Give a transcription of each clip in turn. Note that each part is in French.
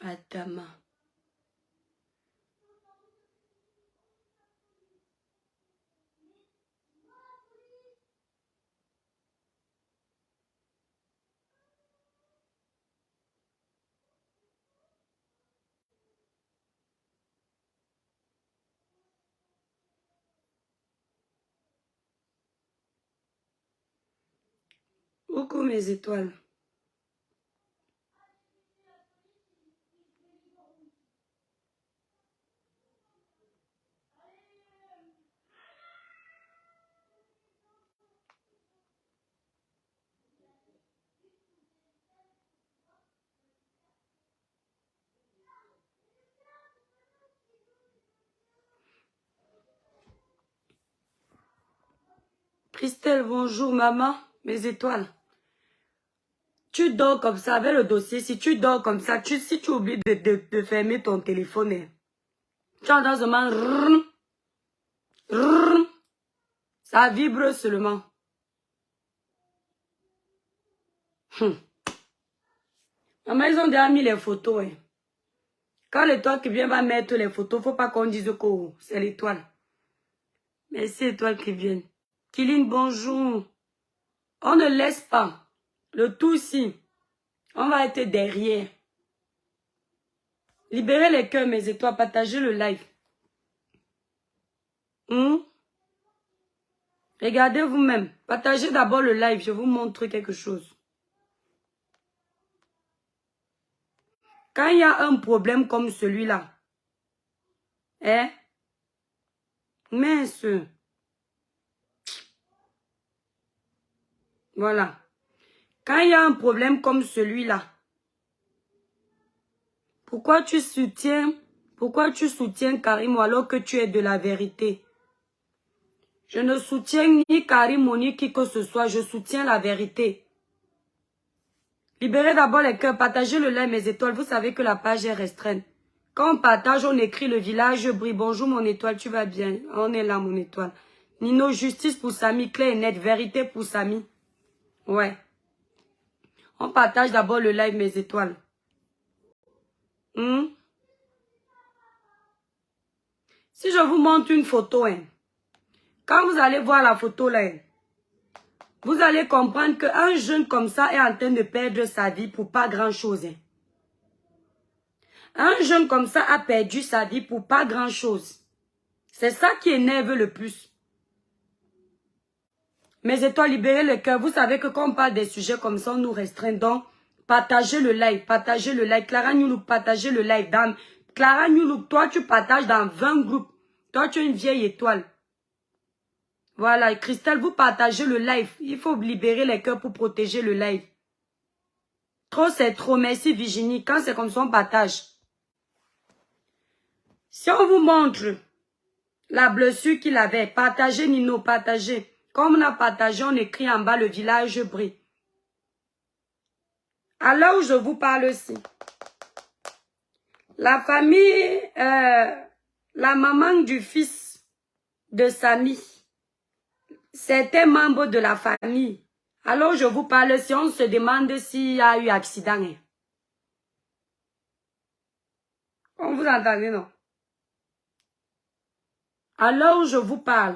Adama. Coucou mes étoiles. Christelle, bonjour maman, mes étoiles. Tu dors comme ça avec le dossier. Si tu dors comme ça, si tu oublies de fermer ton téléphone, hein, tu entends seulement rrrm, rrrm, ça vibre seulement. Maman, ils ont déjà mis les photos. Hein. Quand l'étoile qui vient va mettre les photos, faut pas qu'on dise que c'est l'étoile. Merci étoile qui vient. Kiline, bonjour. On ne laisse pas. Le tout ici, on va être derrière. Libérez les cœurs, mes étoiles, partagez le live. Regardez vous-même. Partagez d'abord le live, je vous montre quelque chose. Quand il y a un problème comme celui-là, hein, mince. Voilà. Quand il y a un problème comme celui-là, pourquoi tu soutiens Karim alors que tu es de la vérité? Je ne soutiens ni Karim ni qui que ce soit, je soutiens la vérité. Libérez d'abord les cœurs, partagez le live, mes étoiles. Vous savez que la page est restreinte. Quand on partage, on écrit le village brille. Bonjour mon étoile, tu vas bien? On est là mon étoile. Nino, justice pour Samy, clair et net, vérité pour Samy. Ouais. On partage d'abord le live, mes étoiles. Si je vous montre une photo, hein, quand vous allez voir la photo là, hein, vous allez comprendre qu'un jeune comme ça est en train de perdre sa vie pour pas grand-chose. Hein. Un jeune comme ça a perdu sa vie pour pas grand-chose. C'est ça qui énerve le plus. Mes étoiles, libérez le cœur. Vous savez que quand on parle des sujets comme ça, on nous restreint. Donc, partagez le live, partagez le live. Clara Newlook, partagez le live. Clara Newlook, toi, tu partages dans 20 groupes. Toi, tu es une vieille étoile. Voilà, Christelle, vous partagez le live. Il faut libérer les cœurs pour protéger le live. Trop, c'est trop. Merci, Virginie. Quand c'est comme ça, on partage. Si on vous montre la blessure qu'il avait, partagez, Nino, partagez. Comme on a partagé, on écrit en bas le village brille. À l'heure où je vous parle aussi, la famille, la maman du fils de Samy, certains membres de la famille. Alors je vous parle si on se demande s'il y a eu accident. On vous entendez, non? Alors où je vous parle,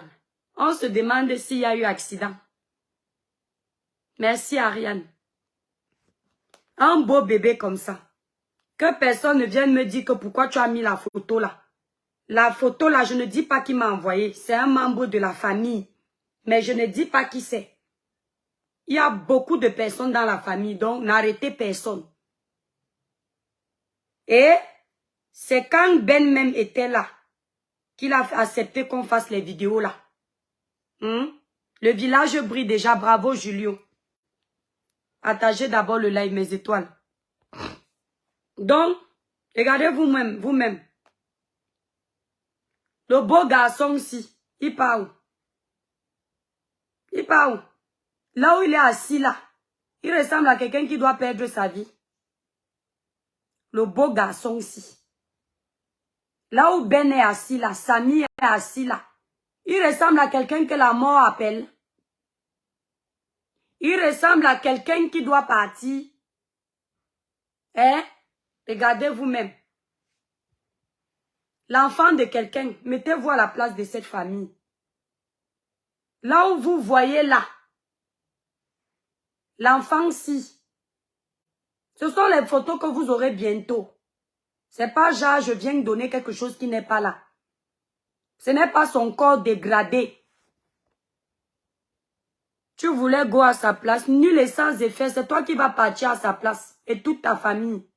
on se demande s'il y a eu accident. Merci Ariane. Un beau bébé comme ça. Que personne ne vienne me dire que pourquoi tu as mis la photo là. La photo là, je ne dis pas qui m'a envoyé. C'est un membre de la famille. Mais je ne dis pas qui c'est. Il y a beaucoup de personnes dans la famille, donc n'arrêtez personne. Et c'est quand Ben même était là qu'il a accepté qu'on fasse les vidéos là. Le village brille déjà, bravo Julio. Partagez d'abord le live, mes étoiles. Donc, regardez vous-même, vous-même. Le beau garçon ici, il part où? Il part où? Là où il est assis là, il ressemble à quelqu'un qui doit perdre sa vie. Le beau garçon ici. Là où Ben est assis là, Samy est assis là. Il ressemble à quelqu'un que la mort appelle. Il ressemble à quelqu'un qui doit partir. Hein? Regardez vous-même. L'enfant de quelqu'un, mettez-vous à la place de cette famille. Là où vous voyez là, l'enfant-ci, ce sont les photos que vous aurez bientôt. C'est pas genre, je viens donner quelque chose qui n'est pas là. Ce n'est pas son corps dégradé. Tu voulais go à sa place, nul et sans effet, c'est toi qui vas partir à sa place et toute ta famille.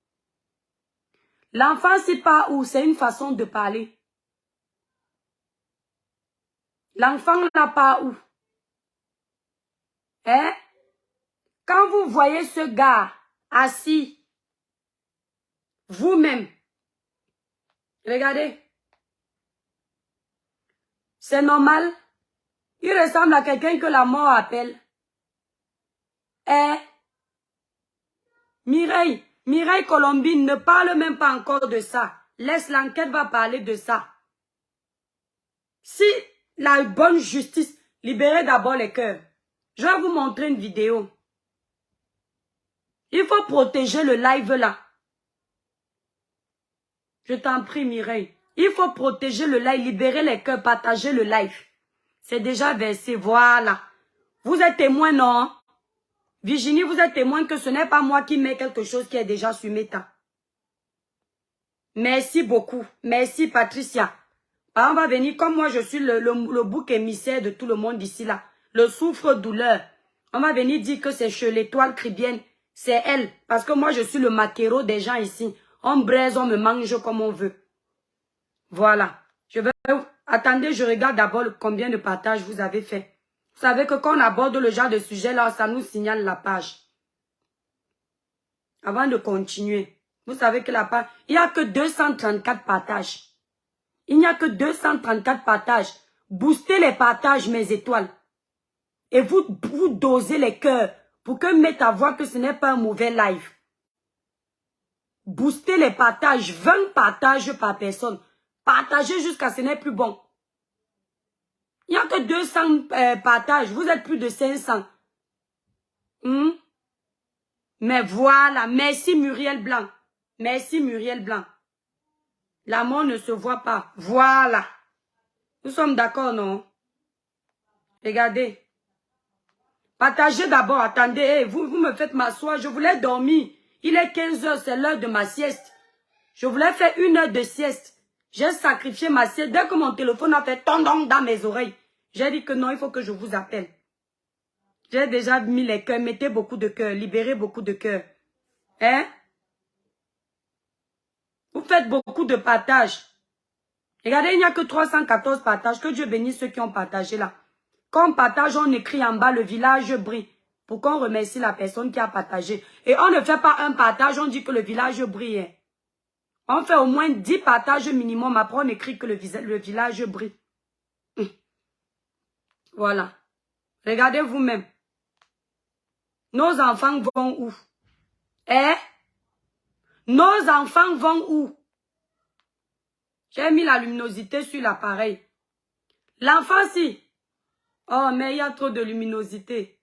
L'enfant, c'est pas où, c'est une façon de parler. L'enfant n'a pas où. Hein? Quand vous voyez ce gars assis, vous-même, regardez, c'est normal. Il ressemble à quelqu'un que la mort appelle. Mireille Colombine ne parle même pas encore de ça. Laisse l'enquête va parler de ça. Si la bonne justice, libérez d'abord les cœurs. Je vais vous montrer une vidéo. Il faut protéger le live là. Je t'en prie Mireille. Il faut protéger le live, libérer les cœurs, partager le live. C'est déjà versé, voilà. Vous êtes témoin, non? Virginie, vous êtes témoin que ce n'est pas moi qui mets quelque chose qui est déjà sur Meta. Merci beaucoup. Merci Patricia. On va venir, comme moi je suis le bouc émissaire de tout le monde ici là. Le souffre-douleur. On va venir dire que c'est chez l'étoile cribienne. C'est elle. Parce que moi je suis le maquereau des gens ici. On braise, on me mange comme on veut. Voilà. Je vais... Attendez, je regarde d'abord combien de partages vous avez fait. Vous savez que quand on aborde le genre de sujet là, ça nous signale la page. Avant de continuer, vous savez que la page, il n'y a que 234 partages. Il n'y a que 234 partages. Boostez les partages, mes étoiles. Et vous dosez les cœurs pour que Meta voit que ce n'est pas un mauvais live. Boostez les partages, 20 partages par personne. Partagez jusqu'à ce n'est plus bon. Il n'y a que 200 partages. Vous êtes plus de 500. Mais voilà. Merci Muriel Blanc. Merci Muriel Blanc. La mort ne se voit pas. Voilà. Nous sommes d'accord, non? Regardez. Partagez d'abord. Attendez. Vous me faites m'asseoir. Je voulais dormir. Il est 15 h. C'est l'heure de ma sieste. Je voulais faire 1 heure de sieste. J'ai sacrifié ma sieste. Dès que mon téléphone a fait tondong dans mes oreilles, j'ai dit que non, il faut que je vous appelle. J'ai déjà mis les cœurs. Mettez beaucoup de cœurs. Libérez beaucoup de cœurs. Hein? Vous faites beaucoup de partages. Regardez, il n'y a que 314 partages. Que Dieu bénisse ceux qui ont partagé là. Quand on partage, on écrit en bas, le village brille. Pour qu'on remercie la personne qui a partagé. Et on ne fait pas un partage, on dit que le village brille. On fait au moins 10 partages minimum. Après, on écrit que le village brille. Voilà. Regardez vous-même. Nos enfants vont où? Hein? Nos enfants vont où? J'ai mis la luminosité sur l'appareil. L'enfant, si. Oh, mais il y a trop de luminosité.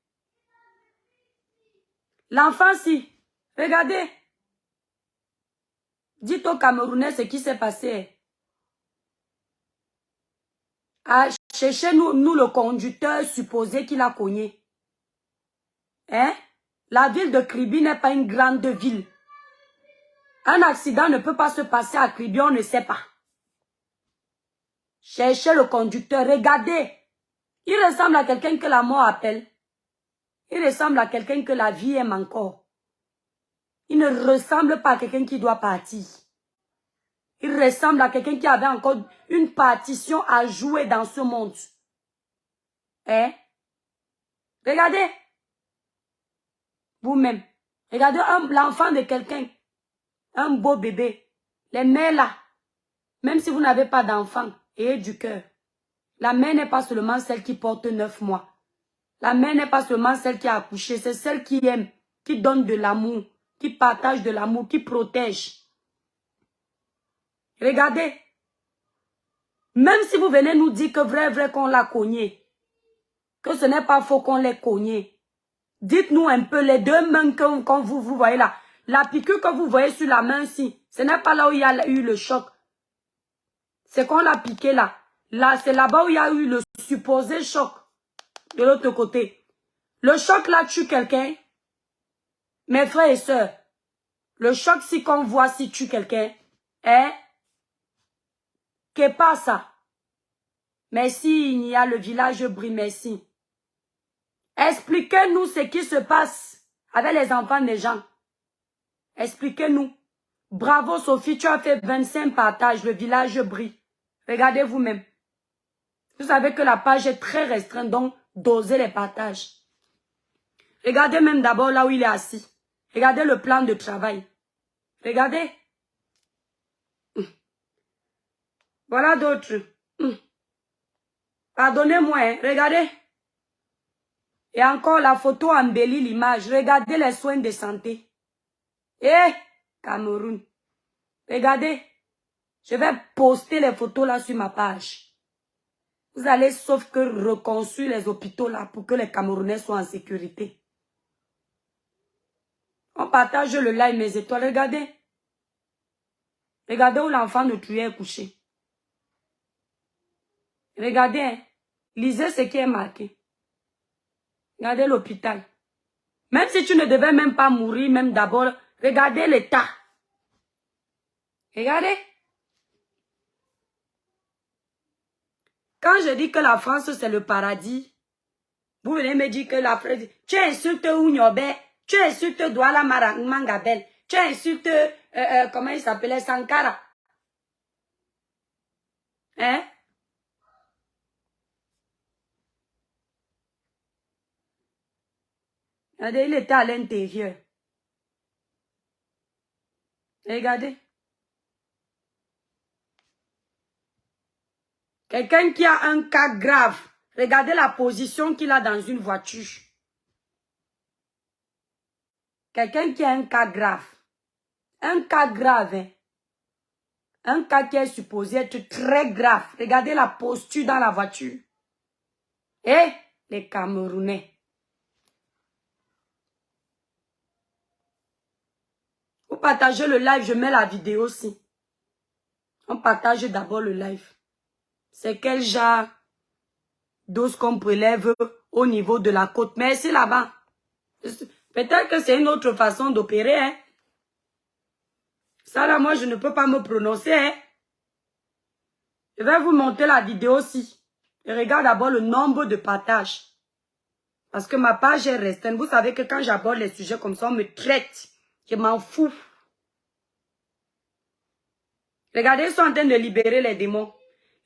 L'enfant, si. Regardez. Dites aux Camerounais ce qui s'est passé. Ah, cherchez-nous le conducteur supposé qu'il a cogné. Hein? La ville de Kribi n'est pas une grande ville. Un accident ne peut pas se passer à Kribi, on ne sait pas. Cherchez le conducteur, regardez. Il ressemble à quelqu'un que la mort appelle. Il ressemble à quelqu'un que la vie aime encore. Il ne ressemble pas à quelqu'un qui doit partir. Il ressemble à quelqu'un qui avait encore une partition à jouer dans ce monde. Hein? Regardez. Vous-même. Regardez l'enfant de quelqu'un. Un beau bébé. Les mères là. Même si vous n'avez pas d'enfant, ayez du cœur. La mère n'est pas seulement celle qui porte 9 mois. La mère n'est pas seulement celle qui a accouché. C'est celle qui aime, qui donne de l'amour, qui partage de l'amour, qui protège. Regardez. Même si vous venez nous dire que vrai qu'on l'a cogné, que ce n'est pas faux qu'on l'ait cogné, dites-nous un peu les 2 mains que vous voyez là. La piqûre que vous voyez sur la main, si. Ce n'est pas là où il y a eu le choc. C'est qu'on l'a piqué là. Là, c'est là-bas où il y a eu le supposé choc. De l'autre côté. Le choc là tue quelqu'un. Mes frères et sœurs. Le choc si qu'on voit si tue quelqu'un. Hein? Qu'est pas ça? Merci, il y a le village brille, merci. Expliquez-nous ce qui se passe avec les enfants des gens. Expliquez-nous. Bravo Sophie, tu as fait 25 partages, le village brille. Regardez vous-même. Vous savez que la page est très restreinte, donc dosez les partages. Regardez même d'abord là où il est assis. Regardez le plan de travail. Regardez. Voilà d'autres. Pardonnez-moi, hein. Regardez. Et encore la photo embellit l'image. Regardez les soins de santé. Eh, Cameroun. Regardez. Je vais poster les photos là sur ma page. Vous allez sauf que reconstruire les hôpitaux là pour que les Camerounais soient en sécurité. On partage le live mes étoiles. Regardez. Regardez où l'enfant de tuer est couché. Regardez. Hein. Lisez ce qui est marqué. Regardez l'hôpital. Même si tu ne devais même pas mourir, même d'abord, regardez l'état. Regardez. Quand je dis que la France, c'est le paradis, vous venez me dire que la France... Tu insultes Ounyobe, tu insultes Douala Mangabel, tu insultes... comment il s'appelait? Sankara. Hein? Regardez, il était à l'intérieur. Regardez. Quelqu'un qui a un cas grave. Regardez la position qu'il a dans une voiture. Quelqu'un qui a un cas grave. Un cas grave. Hein. Un cas qui est supposé être très grave. Regardez la posture dans la voiture. Et les Camerounais. Vous partagez le live, je mets la vidéo aussi. On partage d'abord le live. C'est quel genre d'os qu'on prélève au niveau de la côte. Mais c'est là-bas. Peut-être que c'est une autre façon d'opérer. Hein. Ça là, moi, je ne peux pas me prononcer. Hein. Je vais vous montrer la vidéo aussi. Je regarde d'abord le nombre de partages. Parce que ma page est restreinte. Vous savez que quand j'aborde les sujets comme ça, on me traite. Je m'en fous. Regardez, ils sont en train de libérer les démons.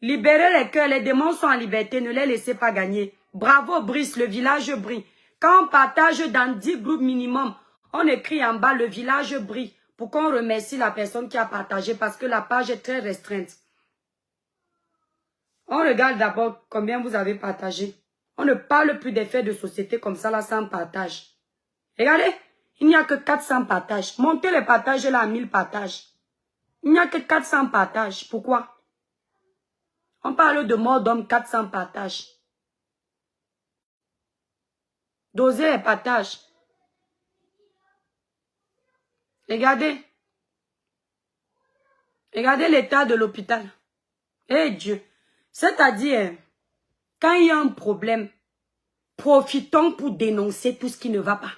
Libérez les cœurs, les démons sont en liberté, ne les laissez pas gagner. Bravo Brice, le village brille. Quand on partage dans 10 groupes minimum, on écrit en bas le village brille pour qu'on remercie la personne qui a partagé parce que la page est très restreinte. On regarde d'abord combien vous avez partagé. On ne parle plus des faits de société comme ça là sans partage. Regardez, il n'y a que 400 partages. Montez les partages là à 1000 partages. Il n'y a que 400 partages. Pourquoi? On parle de mort d'homme, 400 partages. Dosez les partages. Regardez. Regardez l'état de l'hôpital. Eh Dieu. C'est-à-dire, quand il y a un problème, profitons pour dénoncer tout ce qui ne va pas.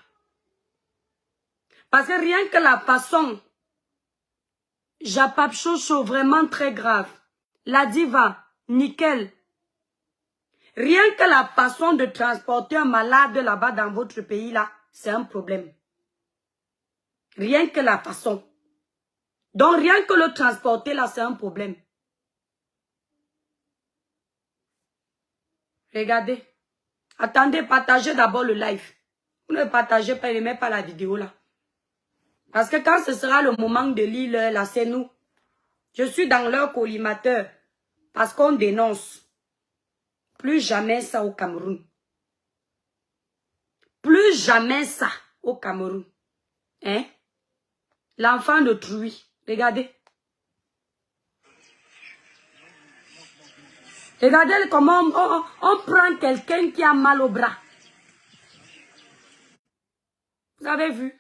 Parce que rien que la façon, Japap Chocho, vraiment très grave. La diva, nickel. Rien que la façon de transporter un malade là-bas dans votre pays, là, c'est un problème. Rien que la façon. Donc, rien que le transporter, là, c'est un problème. Regardez. Attendez, partagez d'abord le live. Vous ne partagez pas, ne mettez pas la vidéo, là. Parce que quand ce sera le moment de lire, là, c'est nous. Je suis dans leur collimateur. Parce qu'on dénonce. Plus jamais ça au Cameroun. Plus jamais ça au Cameroun. Hein? L'enfant de Trouy. Regardez. Regardez comment on prend quelqu'un qui a mal au bras. Vous avez vu?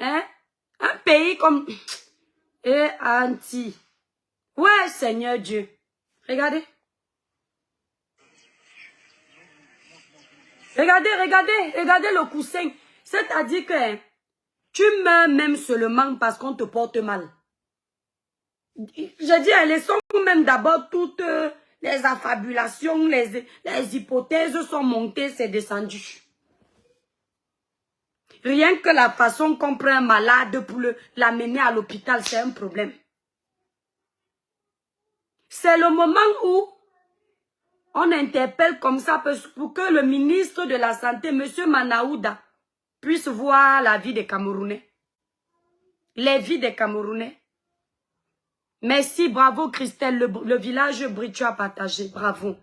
Hein? Un pays comme... Et anti. Ouais, Seigneur Dieu. Regardez. Regardez le coussin. C'est-à-dire que hein, tu meurs même seulement parce qu'on te porte mal. Je dis, laissons même d'abord toutes les affabulations, les hypothèses sont montées, c'est descendu. Rien que la façon qu'on prend un malade pour l'amener à l'hôpital, c'est un problème. C'est le moment où on interpelle comme ça pour que le ministre de la Santé, M. Manaouda, puisse voir la vie des Camerounais. Les vies des Camerounais. Merci, bravo Christelle, le village Britu a partagé, bravo.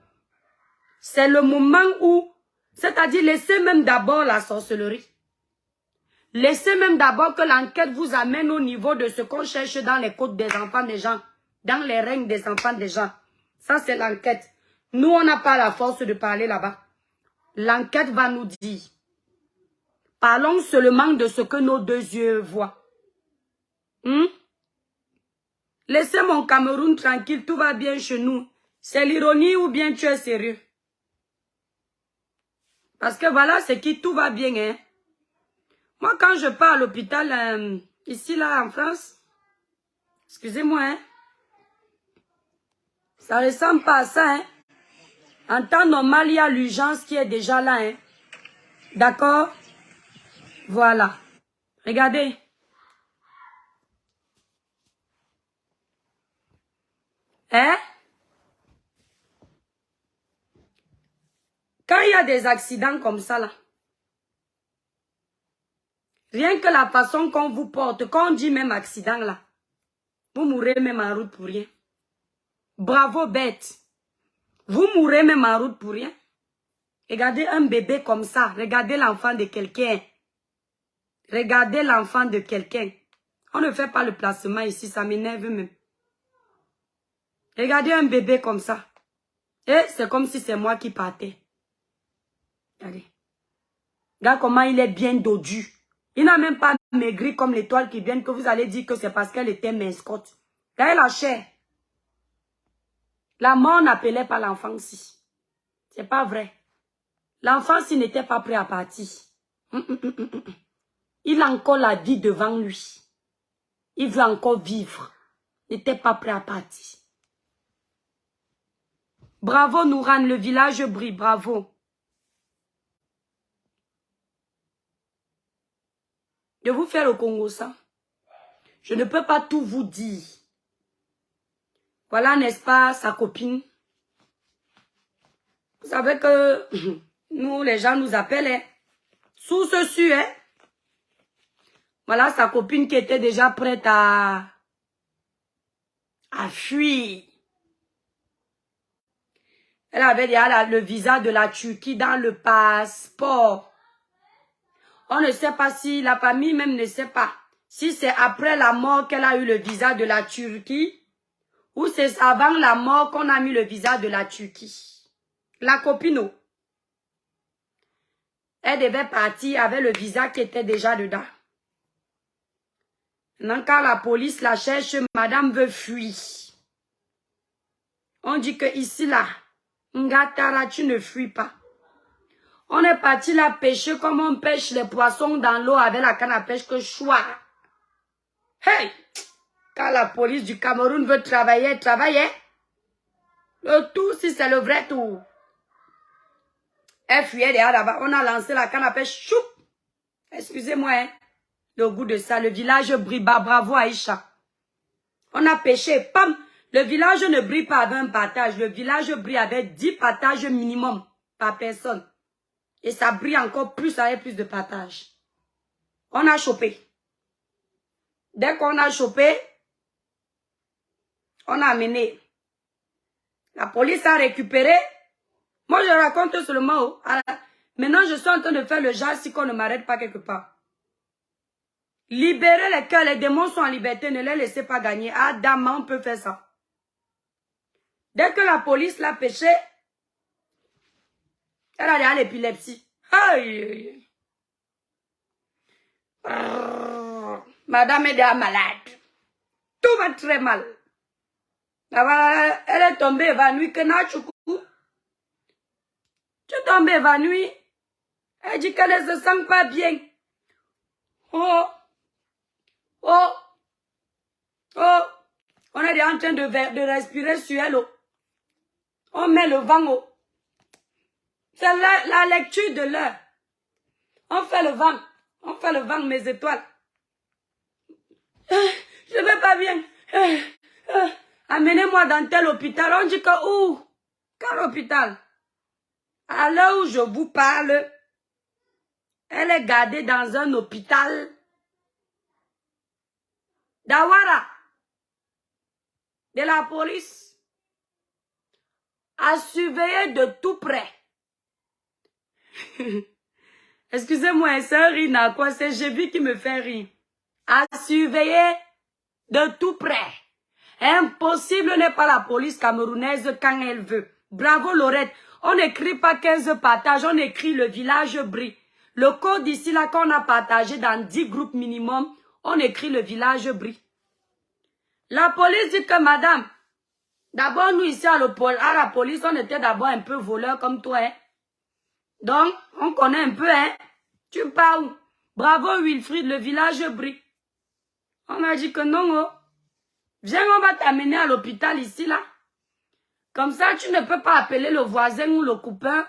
C'est le moment où, c'est-à-dire laissez même d'abord la sorcellerie. Laissez même d'abord que l'enquête vous amène au niveau de ce qu'on cherche dans les côtes des enfants des gens, dans les règnes des enfants des gens. Ça, c'est l'enquête. Nous, on n'a pas la force de parler là-bas. L'enquête va nous dire. Parlons seulement de ce que nos deux yeux voient. Laissez mon Cameroun tranquille, tout va bien chez nous. C'est l'ironie ou bien tu es sérieux? Parce que voilà, c'est qui tout va bien, hein. Moi, quand je pars à l'hôpital, ici, là, en France, excusez-moi, hein, ça ressemble pas à ça, hein. En temps normal, il y a l'urgence qui est déjà là, hein. D'accord? Voilà. Regardez. Hein? Quand il y a des accidents comme ça, là, rien que la façon qu'on vous porte, quand on dit même accident, là, vous mourrez même en route pour rien. Bravo, bête. Vous mourrez même en route pour rien. Regardez un bébé comme ça. Regardez l'enfant de quelqu'un. Regardez l'enfant de quelqu'un. On ne fait pas le placement ici, ça m'énerve même. Regardez un bébé comme ça. Et c'est comme si c'est moi qui partais. Regardez. Regarde comment il est bien dodu. Il n'a même pas maigri comme l'étoile qui vient que vous allez dire que c'est parce qu'elle était mince-cote. Regardez la chair. La mort n'appelait pas l'enfant si. C'est pas vrai. L'enfant s'il n'était pas prêt à partir. Il a encore la vie devant lui. Il veut encore vivre. Il n'était pas prêt à partir. Bravo Nouran, le village brille, bravo. Je vous fais le Congo ça. Je ne peux pas tout vous dire. Voilà, n'est-ce pas, sa copine. Vous savez que nous, les gens nous appellent, hein. Sous ce su, hein. Voilà sa copine qui était déjà prête à fuir. Elle avait déjà le visa de la Turquie dans le passeport. On ne sait pas si la famille même ne sait pas. Si c'est après la mort qu'elle a eu le visa de la Turquie. Ou c'est avant la mort qu'on a mis le visa de la Turquie. La copine, elle devait partir avec le visa qui était déjà dedans. Maintenant, quand la police la cherche, madame veut fuir. On dit que ici, là, Ngatara, tu ne fuis pas. On est parti la pêcher comme on pêche les poissons dans l'eau avec la canne à pêche que choix. Hey! Quand la police du Cameroun veut travailler, travailler. Le tout, si c'est le vrai tout. Elle fuyait derrière là-bas. On a lancé la canne à pêche. Choup! Excusez-moi, hein. Le goût de ça. Le village brille. Bravo, Aïcha. On a pêché. Pam! Le village ne brille pas avec un partage. Le village brille avec 10 partages minimum par personne. Et ça brille encore plus avec plus de partages. On a chopé. Dès qu'on a chopé, on a amené. La police a récupéré. Moi, je raconte seulement. Maintenant, je suis en train de faire le genre si qu'on ne m'arrête pas quelque part. Libérez les cœurs. Les démons sont en liberté. Ne les laissez pas gagner. Ah, dame, on peut faire ça. Dès que la police l'a pêché, elle a déjà l'épilepsie. Aïe. Madame est déjà malade. Tout va très mal. Elle est tombée évanouie. Tu es tombée évanouie. Elle dit qu'elle ne se sent pas bien. Oh. Oh. Oh. On est en train de respirer sur elle. On met le vent. C'est la lecture de l'heure. On fait le vent. On fait le vent, mes étoiles. Je ne vais pas bien. Amenez-moi dans tel hôpital. On dit que où? Quel hôpital? À l'heure où je vous parle, elle est gardée dans un hôpital d'Awara, de la police, à surveiller de tout près. Excusez-moi, c'est un rire à quoi? C'est Jévi qui me fait rire. À surveiller de tout près. Impossible n'est pas la police camerounaise quand elle veut. Bravo Laurette. On n'écrit pas 15 partages, on écrit le village brille. Le code ici là qu'on a partagé dans 10 groupes minimum, on écrit le village brille. La police dit que madame, d'abord nous ici à la police, on était d'abord un peu voleurs comme toi. Hein? Donc, on connaît un peu, hein. Tu pars où? Bravo Wilfried, le village brille. On a dit que non, oh. Viens, on va t'amener à l'hôpital ici, là. Comme ça, tu ne peux pas appeler le voisin ou le copain.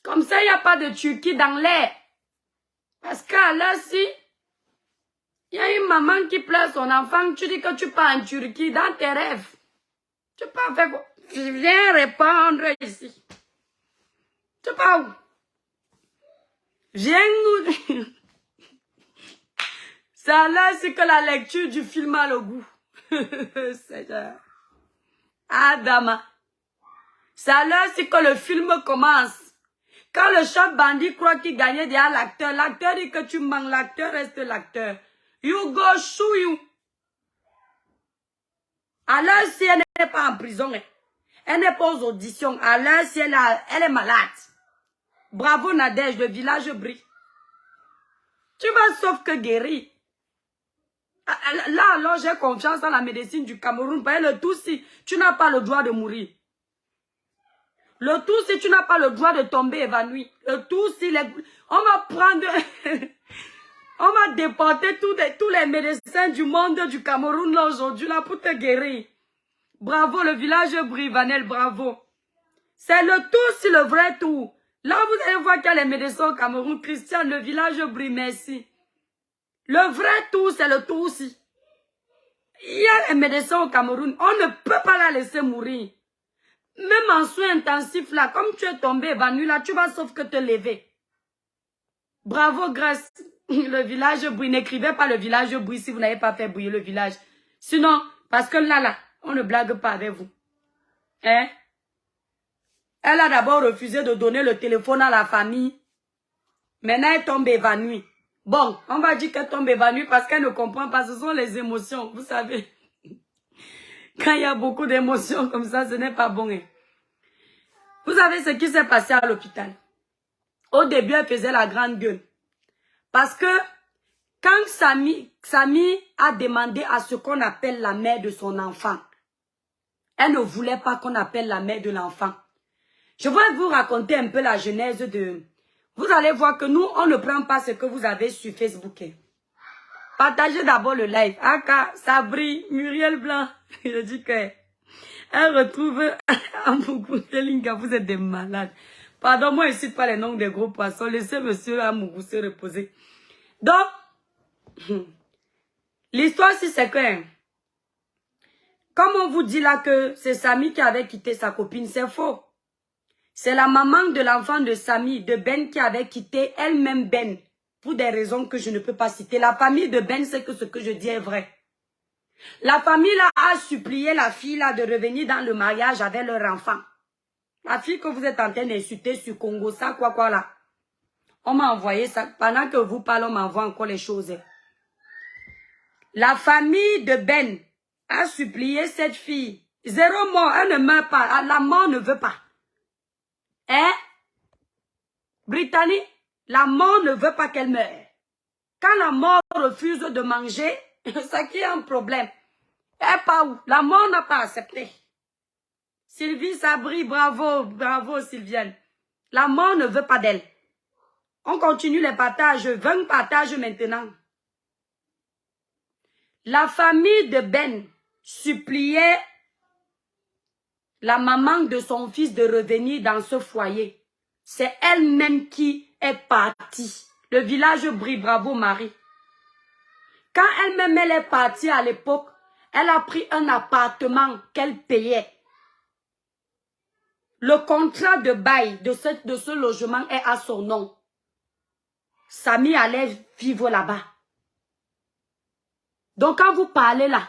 Comme ça, il n'y a pas de Turquie dans l'air. Parce qu'à là-ci, il y a une maman qui pleure son enfant. Tu dis que tu pars en Turquie dans tes rêves. Tu pars faire quoi? Viens répondre ici. Tu pars où? Viens nous... Ça là, c'est que la lecture du film a le goût. Seigneur. Adama. Ça là, c'est que le film commence. Quand le chef bandit croit qu'il gagnait derrière l'acteur, l'acteur dit que tu manques, l'acteur reste l'acteur. You go shoot you. Alors si elle n'est pas en prison, elle n'est pas aux auditions, alors si elle est malade. Bravo Nadège, le village brille. Tu vas sauf que guérir. Là alors j'ai confiance dans la médecine du Cameroun. Le tout si tu n'as pas le droit de mourir. Le tout si tu n'as pas le droit de tomber évanoui. Le tout si on va prendre... on va déporter tous les médecins du monde du Cameroun là aujourd'hui là pour te guérir. Bravo le village brille, Vanel, bravo. C'est le tout si le vrai tout. Là vous allez voir qu'il y a les médecins au Cameroun. Christian, le village brille, merci. Le vrai tout, c'est le tout aussi. Il y a les médecins au Cameroun. On ne peut pas la laisser mourir. Même en soins intensifs là, comme tu es tombé évanoui là, tu vas sauf que te lever. Bravo Grâce. Le village brille. N'écrivez pas le village brille si vous n'avez pas fait briller le village. Sinon, parce que là, on ne blague pas avec vous. Hein? Elle a d'abord refusé de donner le téléphone à la famille. Maintenant, elle tombe évanouie. Bon, on va dire qu'elle tombe évanouie parce qu'elle ne comprend pas. Ce sont les émotions, vous savez. Quand il y a beaucoup d'émotions comme ça, ce n'est pas bon. Hein. Vous savez ce qui s'est passé à l'hôpital. Au début, elle faisait la grande gueule. Parce que quand Samy a demandé à ce qu'on appelle la mère de son enfant, elle ne voulait pas qu'on appelle la mère de l'enfant. Je vais vous raconter un peu la genèse de... Vous allez voir que nous, on ne prend pas ce que vous avez sur Facebook. Partagez d'abord le live. Aka, Sabri, Muriel Blanc. Je dis que... Elle retrouve Amougou Telinga. Vous êtes des malades. Pardon, moi, je ne cite pas les noms des gros poissons. Laissez monsieur Amougou se reposer. Donc, l'histoire, c'est que... Comme on vous dit là que c'est Samy qui avait quitté sa copine, c'est faux. C'est la maman de l'enfant de Samy, de Ben, qui avait quitté elle-même Ben. Pour des raisons que je ne peux pas citer. La famille de Ben sait que ce que je dis est vrai. La famille là a supplié la fille là de revenir dans le mariage avec leur enfant. La fille que vous êtes en train d'insulter sur Congo, ça quoi là. On m'a envoyé ça. Pendant que vous parlez, on m'envoie encore les choses. La famille de Ben a supplié cette fille. 0 mort, elle ne meurt pas. La mort ne veut pas. Hein? Brittany, la mort ne veut pas qu'elle meure. Quand la mort refuse de manger, c'est qu'il y a un problème. Elle pas où? La mort n'a pas accepté. Sylvie Sabri, bravo, bravo Sylviane. La mort ne veut pas d'elle. On continue les partages, 20 partages maintenant. La famille de Ben suppliait la maman de son fils de revenir dans ce foyer. C'est elle-même qui est partie. Le village brille, bravo Marie. Quand elle-même elle est partie à l'époque, elle a pris un appartement qu'elle payait. Le contrat de bail de ce logement est à son nom. Samy allait vivre là-bas. Donc quand vous parlez là,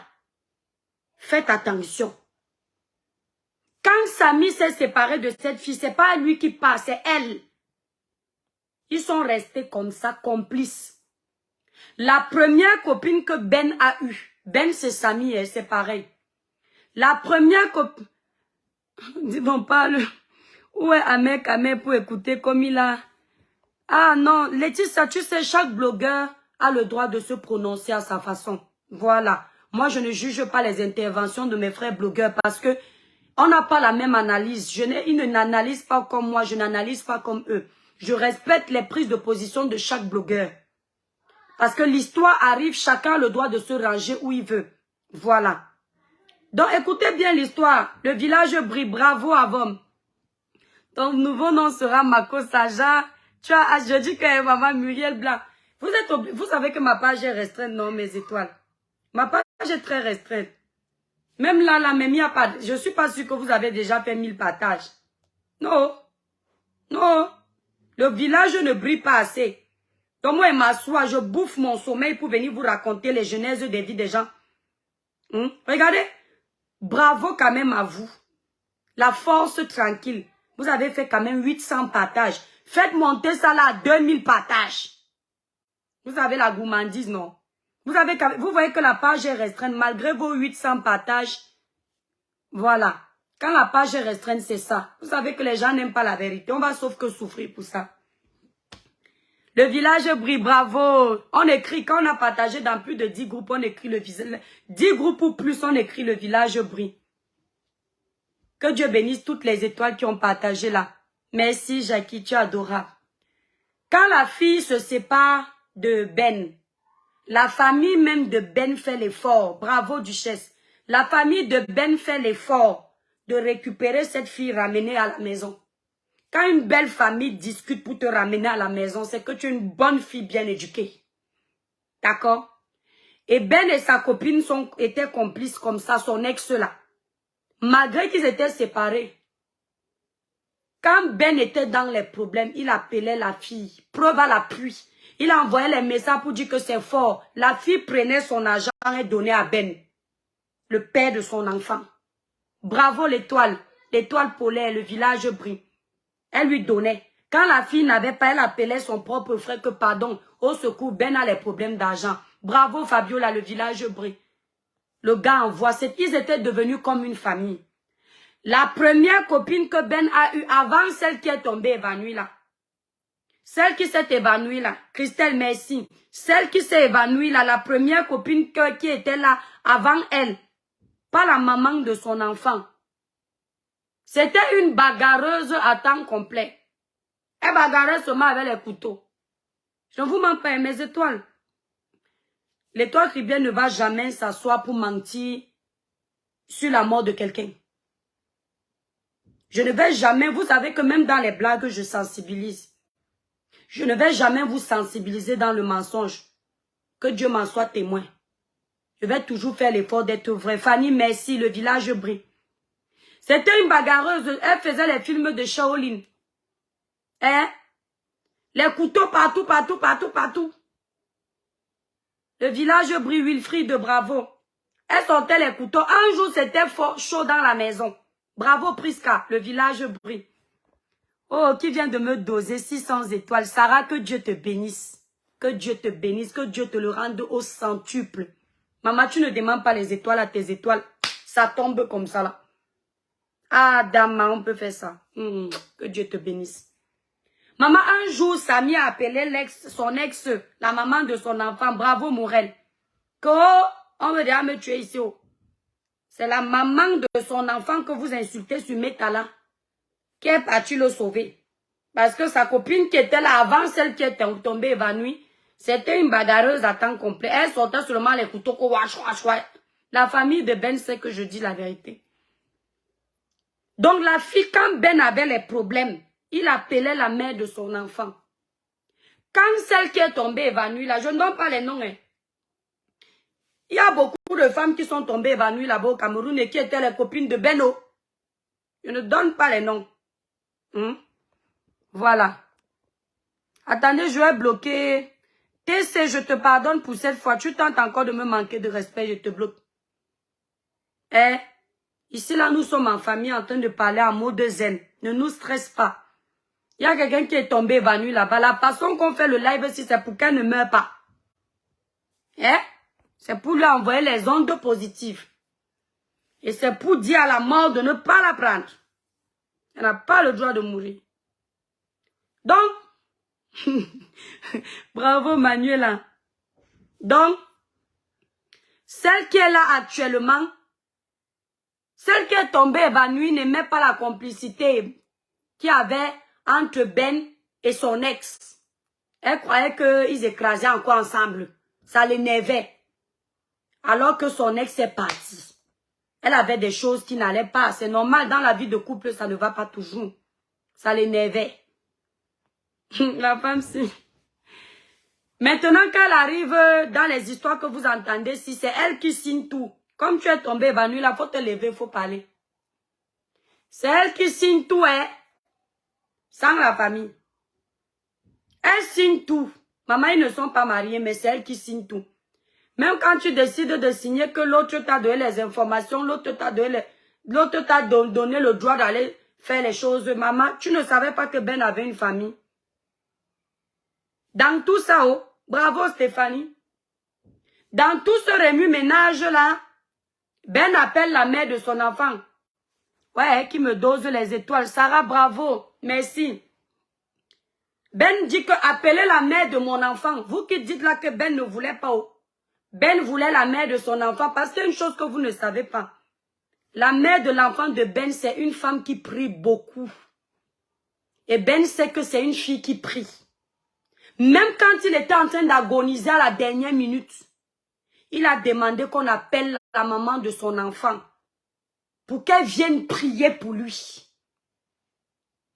faites attention. Quand Samy s'est séparé de cette fille, c'est pas lui qui part, c'est elle. Ils sont restés comme ça, complices. La première copine que Ben a eue, Ben c'est Samy, c'est pareil. La première copine, dis donc parle, où est Ahmed pour écouter comme il a... Ah non, Laetitia, tu sais, chaque blogueur a le droit de se prononcer à sa façon. Voilà. Moi, je ne juge pas les interventions de mes frères blogueurs parce que on n'a pas la même analyse. Ils ne n'analysent pas comme moi, je n'analyse pas comme eux. Je respecte les prises de position de chaque blogueur. Parce que l'histoire arrive, chacun a le droit de se ranger où il veut. Voilà. Donc, écoutez bien l'histoire. Le village brille, bravo à Vom. Ton nouveau nom sera Mako Saja. Tu as, je dis que maman Muriel Blanc. Vous savez que ma page est restreinte, non, mes étoiles. Ma page est très restreinte. Même là, même il n'y a pas. Je ne suis pas sûre que vous avez déjà fait 1000 partages. Non. Non. Le village ne brille pas assez. Donc moi, je m'assois, je bouffe mon sommeil pour venir vous raconter les genèses des vies des gens. Regardez. Bravo quand même à vous. La force tranquille. Vous avez fait quand même 800 partages. Faites monter ça là à 2000 partages. Vous avez la gourmandise, non? Vous voyez que la page est restreinte malgré vos 800 partages. Voilà. Quand la page est restreinte, c'est ça. Vous savez que les gens n'aiment pas la vérité. On va sauf que souffrir pour ça. Le village brille, bravo. On écrit, quand on a partagé dans plus de 10 groupes, on écrit le village. 10 groupes ou plus, on écrit le village brille. Que Dieu bénisse toutes les étoiles qui ont partagé là. Merci Jackie, tu es adorable. Quand la fille se sépare de Ben, la famille même de Ben fait l'effort. Bravo Duchesse. La famille de Ben fait l'effort de récupérer cette fille, ramener à la maison. Quand une belle famille discute pour te ramener à la maison, c'est que tu es une bonne fille bien éduquée. D'accord? Et Ben et sa copine étaient complices comme ça, son ex là. Malgré qu'ils étaient séparés. Quand Ben était dans les problèmes, il appelait la fille. Preuve à l'appui. Il envoyait les messages pour dire que c'est fort. La fille prenait son argent et donnait à Ben. Le père de son enfant. Bravo l'étoile. L'étoile polaire, le village brille. Elle lui donnait. Quand la fille n'avait pas, elle appelait son propre frère que pardon. Au secours, Ben a les problèmes d'argent. Bravo Fabiola, le village brille. Le gars envoie. Ils étaient devenus comme une famille. La première copine que Ben a eue avant celle qui est tombée évanouie là. Celle qui s'est évanouie là. Christelle, merci. Celle qui s'est évanouie là. La première copine qui était là avant elle. Pas la maman de son enfant. C'était une bagarreuse à temps complet. Elle bagarrait seulement avec les couteaux. Je ne vous mens pas, mes étoiles. L'étoile chrétienne ne va jamais s'asseoir pour mentir sur la mort de quelqu'un. Je ne vais jamais, vous savez que même dans les blagues, je sensibilise. Je ne vais jamais vous sensibiliser dans le mensonge. Que Dieu m'en soit témoin. Je vais toujours faire l'effort d'être vrai. Fanny, merci, le village brille. C'était une bagarreuse. Elle faisait les films de Shaolin. Hein? Les couteaux partout, partout, partout, partout. Le village brille, Wilfried, bravo. Elle sortait les couteaux. Un jour, c'était fort chaud dans la maison. Bravo, Priska. Le village brille. Oh, qui vient de me doser 600 étoiles. Sarah, que Dieu te bénisse. Que Dieu te bénisse. Que Dieu te le rende au centuple. Maman, tu ne demandes pas les étoiles à tes étoiles. Ça tombe comme ça là. Ah, dame, on peut faire ça. Que Dieu te bénisse. Maman, un jour, Samy a appelé son ex, la maman de son enfant. Bravo, Morel. On veut déjà me tuer ici. Oh. C'est la maman de son enfant que vous insultez sur Métala qui est partie le sauver. Parce que sa copine qui était là avant, celle qui était tombée évanouie, c'était une bagarreuse à temps complet. Elle sortait seulement les couteaux. La famille de Ben sait que je dis la vérité. Donc la fille, quand Ben avait les problèmes, il appelait la mère de son enfant. Quand celle qui est tombée évanouie, là, je ne donne pas les noms. Hein. Il y a beaucoup de femmes qui sont tombées évanouies là-bas au Cameroun et qui étaient les copines de Beno. Je ne donne pas les noms. Voilà. Attendez, je vais bloquer. TC, je te pardonne pour cette fois. Tu tentes encore de me manquer de respect, je te bloque. Eh, ici là, nous sommes en famille en train de parler en mot de zen. Ne nous stresse pas. Il y a quelqu'un qui est tombé évanoui là-bas. La façon qu'on fait le live ici, c'est pour qu'elle ne meure pas. Eh? C'est pour lui envoyer les ondes positives. Et c'est pour dire à la mort de ne pas la prendre. Elle n'a pas le droit de mourir. Donc, bravo Manuela. Donc, celle qui est là actuellement, celle qui est tombée évanouie n'aimait pas la complicité qu'il y avait entre Ben et son ex. Elle croyait qu'ils écrasaient encore ensemble. Ça l'énervait. Alors que son ex est parti. Elle avait des choses qui n'allaient pas. C'est normal, dans la vie de couple, ça ne va pas toujours. Ça l'énervait. La femme, si. Maintenant qu'elle arrive dans les histoires que vous entendez, si c'est elle qui signe tout. Comme tu es tombé évanoui, il faut te lever, il faut parler. C'est elle qui signe tout, hein. Sans la famille. Elle signe tout. Maman, ils ne sont pas mariés, mais c'est elle qui signe tout. Même quand tu décides de signer que l'autre t'a donné les informations, l'autre t'a donné le droit d'aller faire les choses. Maman, tu ne savais pas que Ben avait une famille. Dans tout ça, oh, bravo Stéphanie. Dans tout ce remue-ménage-là, Ben appelle la mère de son enfant. Ouais, qui me dose les étoiles. Sarah, bravo. Merci. Ben dit que appelez la mère de mon enfant. Vous qui dites là que Ben ne voulait pas. Oh. Ben voulait la mère de son enfant parce qu'il y a une chose que vous ne savez pas. La mère de l'enfant de Ben, c'est une femme qui prie beaucoup. Et Ben sait que c'est une fille qui prie. Même quand il était en train d'agoniser à la dernière minute, il a demandé qu'on appelle la maman de son enfant pour qu'elle vienne prier pour lui.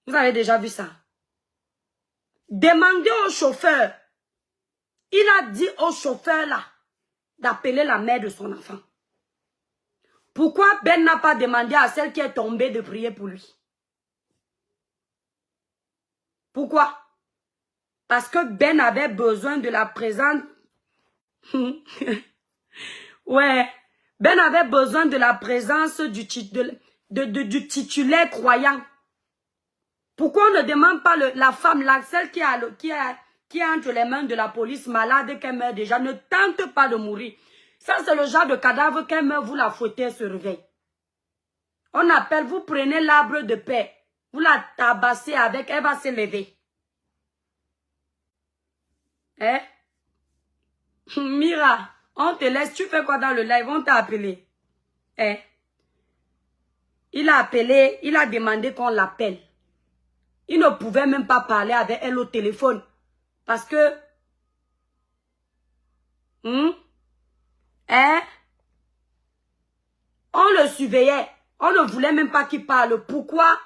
Vous avez déjà vu ça? Demandez au chauffeur. Il a dit au chauffeur là d'appeler la mère de son enfant. Pourquoi Ben n'a pas demandé à celle qui est tombée de prier pour lui? Pourquoi? Parce que Ben avait besoin de la présence. Ouais. Ben avait besoin de la présence du titulaire croyant. Pourquoi on ne demande pas la femme là, celle qui est entre les mains de la police malade et qu'elle meurt déjà, ne tente pas de mourir. Ça, c'est le genre de cadavre qu'elle meurt, vous la fouettez, elle se réveille. On appelle, vous prenez l'arbre de paix, vous la tabassez avec, elle va se lever. Hein? Mira, on te laisse, tu fais quoi dans le live? On t'a appelé. Hein? Il a appelé, il a demandé qu'on l'appelle. Il ne pouvait même pas parler avec elle au téléphone. Parce que... Hein? On le surveillait. On ne voulait même pas qu'il parle. Pourquoi?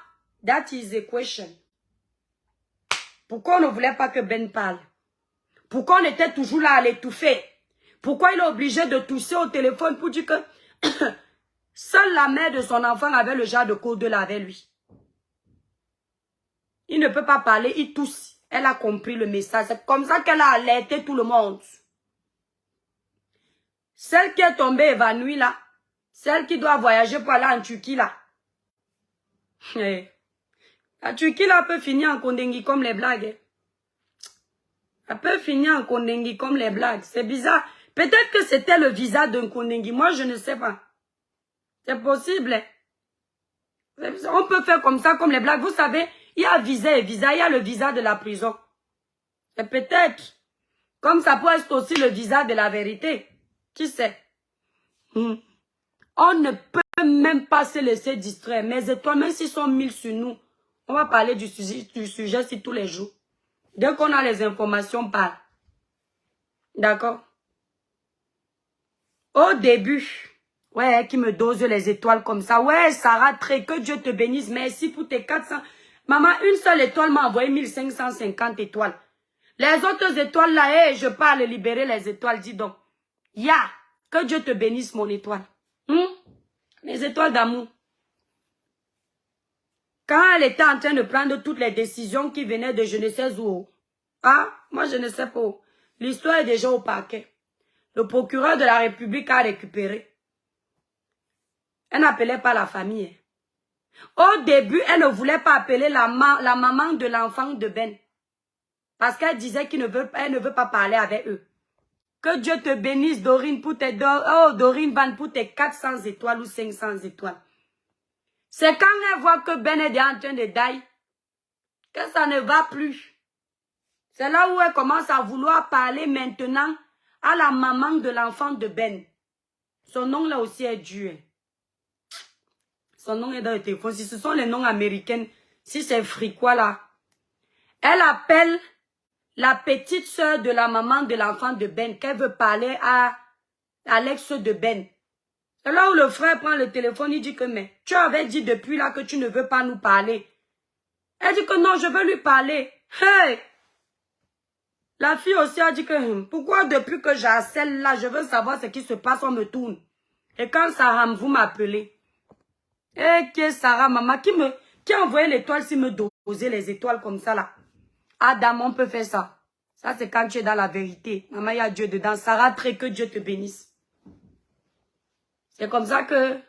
That is the question. Pourquoi on ne voulait pas que Ben parle? Pourquoi on était toujours là à l'étouffer? Pourquoi il est obligé de tousser au téléphone pour dire que seule la mère de son enfant avait le genre de code là avec lui? Il ne peut pas parler, il tousse. Elle a compris le message. C'est comme ça qu'elle a alerté tout le monde. Celle qui est tombée évanouie là, celle qui doit voyager pour aller en Turquie là. La Turquie là peut finir en Kondengi comme les blagues. Elle peut finir en Kondengi comme les blagues. C'est bizarre. Peut-être que c'était le visa d'un Kondengi. Moi, je ne sais pas. C'est possible. On peut faire comme ça, comme les blagues. Vous savez, Il y a visa et visa, il y a le visa de la prison. Et peut-être, comme ça peut être aussi le visa de la vérité. Qui sait? On ne peut même pas se laisser distraire. Mes étoiles, même s'ils sont 1000 sur nous, on va parler du sujet si tous les jours. Dès qu'on a les informations, parle. D'accord? Au début, ouais, qui me dose les étoiles comme ça. Ouais, Sarah, très, que Dieu te bénisse. Merci pour tes 400. Maman, une seule étoile m'a envoyé 1550 étoiles. Les autres étoiles là, je parle libérer les étoiles, dis donc. Ya, que Dieu te bénisse mon étoile. Les étoiles d'amour. Quand elle était en train de prendre toutes les décisions qui venaient de je ne sais où. Ah, moi je ne sais pas où. L'histoire est déjà au parquet. Le procureur de la République a récupéré. Elle n'appelait pas la famille. Au début, elle ne voulait pas appeler la maman de l'enfant de Ben. Parce qu'elle disait qu'elle ne veut pas parler avec eux. Que Dieu te bénisse, Dorine, pour tes Dorine Van, pour tes 400 étoiles ou 500 étoiles. C'est quand elle voit que Ben est en train de die, que ça ne va plus. C'est là où elle commence à vouloir parler maintenant à la maman de l'enfant de Ben. Son nom là aussi est dur. Son nom est dans le téléphone. Si ce sont les noms américains, si c'est fricois là. Elle appelle la petite soeur de la maman de l'enfant de Ben, qu'elle veut parler à l'ex de Ben. C'est là où le frère prend le téléphone, il dit que mais tu avais dit depuis là que tu ne veux pas nous parler. Elle dit que non, je veux lui parler. Hey! La fille aussi a dit que pourquoi depuis que j'harcèle là, je veux savoir ce qui se passe, on me tourne. Et quand Sarah, vous m'appelez. Eh, qui est Sarah, maman, qui a envoyé l'étoile si me doser les étoiles comme ça là? Adam, on peut faire ça. Ça, c'est quand tu es dans la vérité. Maman, il y a Dieu dedans. Sarah, très que Dieu te bénisse. C'est comme ça que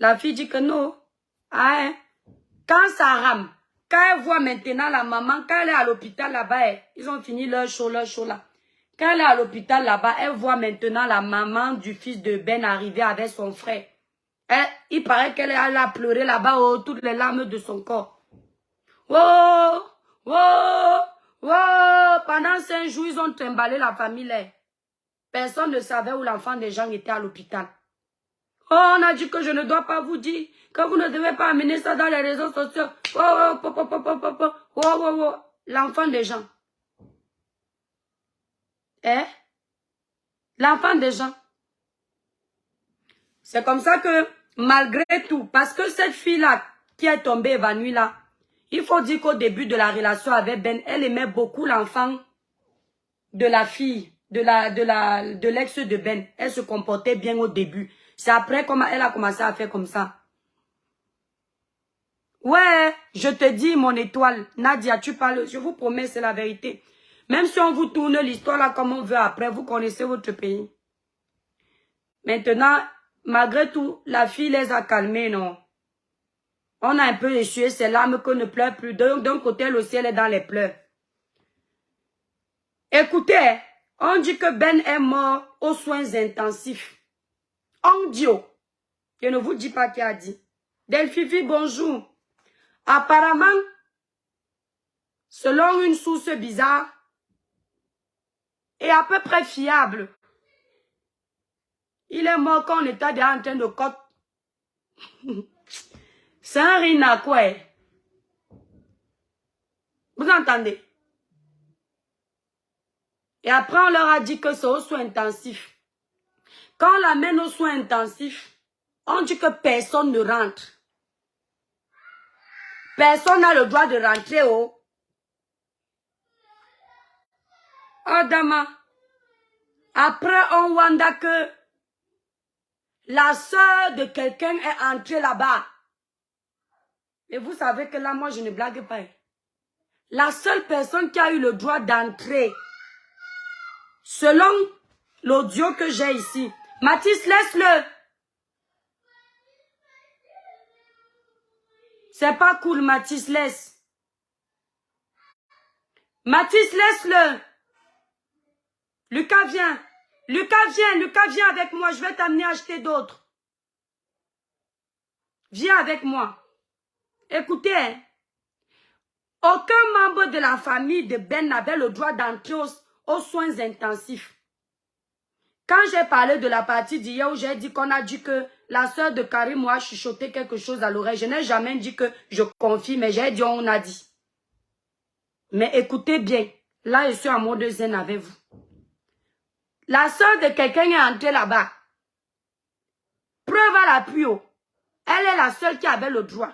la fille dit que non. Ah, hein? Quand ça rame, quand elle voit maintenant la maman, quand elle est à l'hôpital là-bas, ils ont fini leur show là. Quand elle est à l'hôpital là-bas, elle voit maintenant la maman du fils de Ben arriver avec son frère. Il paraît qu'elle a pleuré là-bas, oh, toutes les larmes de son corps. Oh! Wow, wow. Pendant 5 jours, ils ont trimballé la famille là. Personne ne savait où l'enfant des gens était à l'hôpital. Oh, on a dit que je ne dois pas vous dire, que vous ne devez pas amener ça dans les réseaux sociaux. Oh, l'enfant des gens. L'enfant des gens. C'est comme ça que, malgré tout, parce que cette fille-là, qui est tombée évanouie là, il faut dire qu'au début de la relation avec Ben, elle aimait beaucoup l'enfant de la fille, de l'ex de Ben. Elle se comportait bien au début. C'est après comment elle a commencé à faire comme ça. Ouais, je te dis mon étoile. Nadia, tu parles, je vous promets, c'est la vérité. Même si on vous tourne l'histoire là comme on veut après, vous connaissez votre pays. Maintenant, malgré tout, la fille les a calmés, non? On a un peu essuyé ses larmes qu'on ne pleure plus. D'un côté, le ciel est dans les pleurs. Écoutez, on dit que Ben est mort aux soins intensifs. On dit, je ne vous dis pas qui a dit. Delphifi, bonjour. Apparemment, selon une source bizarre et à peu près fiable, il est mort quand on était déjà en train de côte. C'est un rina quoi. Vous entendez? Et après, on leur a dit que c'est aux soins intensifs. Quand on l'amène aux soins intensifs, on dit que personne ne rentre. Personne n'a le droit de rentrer, oh. Oh, Dama. Après, on wanda que la sœur de quelqu'un est entrée là-bas. Et vous savez que là, moi, je ne blague pas. La seule personne qui a eu le droit d'entrer, selon l'audio que j'ai ici, Mathis, laisse-le. C'est pas cool, Mathis, laisse. Mathis, laisse-le. Lucas, viens. Lucas, viens avec moi. Je vais t'amener acheter d'autres. Viens avec moi. Écoutez, hein, Aucun membre de la famille de Ben n'avait le droit d'entrer aux soins intensifs. Quand j'ai parlé de la partie d'hier où j'ai dit qu'on a dit que la soeur de Karim a chuchoté quelque chose à l'oreille, je n'ai jamais dit que je confie, mais j'ai dit on a dit. Mais écoutez bien, là je suis en mode zen avec vous. La soeur de quelqu'un est entrée là-bas. Preuve à l'appui. Elle est la seule qui avait le droit.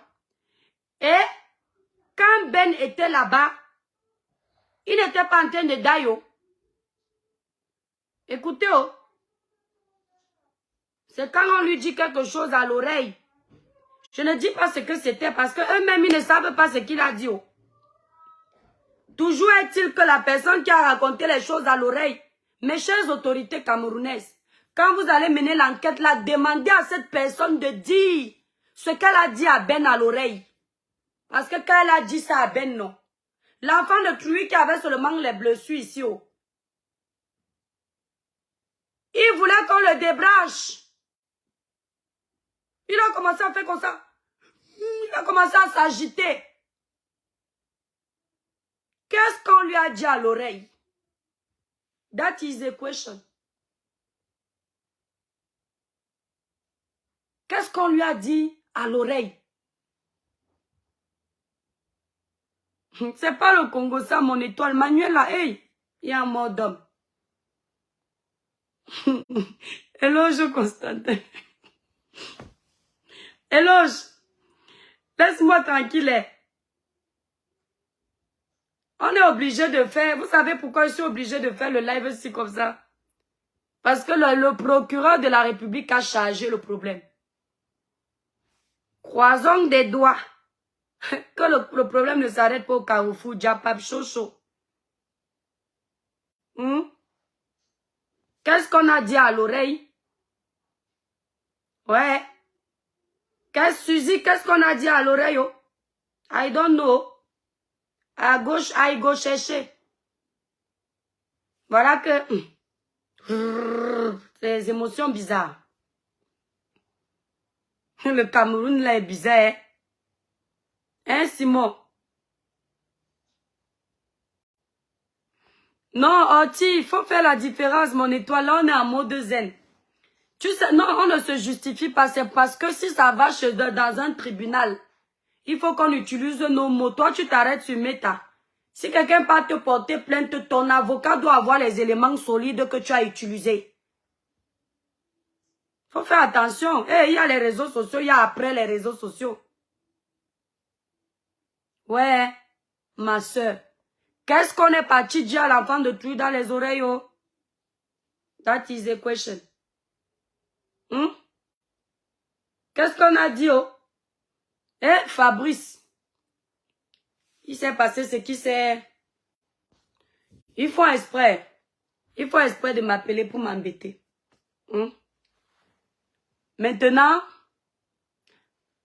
Et quand Ben était là-bas, il n'était pas en train de dailler. Écoutez, c'est quand on lui dit quelque chose à l'oreille. Je ne dis pas ce que c'était parce qu'eux-mêmes, ils ne savent pas ce qu'il a dit. Toujours est-il que la personne qui a raconté les choses à l'oreille, mes chères autorités camerounaises, quand vous allez mener l'enquête là, demandez à cette personne de dire ce qu'elle a dit à Ben à l'oreille. Parce que quand elle a dit ça à Ben, non. L'enfant de Truy qui avait seulement les blessures ici. Il voulait qu'on le débranche. Il a commencé à faire comme ça. Il a commencé à s'agiter. Qu'est-ce qu'on lui a dit à l'oreille? That is the question. Qu'est-ce qu'on lui a dit à l'oreille? C'est pas le Congo, ça, mon étoile. Manuel, là, hey, il y a un mort d'homme. Éloge, Constantin. Éloge. Laisse-moi tranquille. On est obligé de faire... Vous savez pourquoi je suis obligé de faire le live aussi comme ça? Parce que le procureur de la République a chargé le problème. Croisons des doigts. Que le problème ne s'arrête pas au Carrefour. Japap Chocho. Qu'est-ce qu'on a dit à l'oreille? Ouais. Suzy, qu'est-ce qu'on a dit à l'oreille? I don't know. À gauche, I go chercher. Voilà que... Ces émotions bizarres. Le Cameroun là est bizarre. Hein, Simon? Non, Oti, il faut faire la différence, mon étoile. Là, on est en mode zen. Tu sais, non, on ne se justifie pas. C'est parce que si ça va dans un tribunal, il faut qu'on utilise nos mots. Toi, tu t'arrêtes sur Meta. Si quelqu'un va te porter plainte, ton avocat doit avoir les éléments solides que tu as utilisés. Faut faire attention. Il y a les réseaux sociaux, il y a après les réseaux sociaux. Ouais, ma soeur. Qu'est-ce qu'on est parti dire à l'enfant de Truy dans les oreilles? That is the question. Qu'est-ce qu'on a dit? Fabrice. Il s'est passé ce qui s'est... Ils font exprès. Ils font exprès de m'appeler pour m'embêter. Maintenant,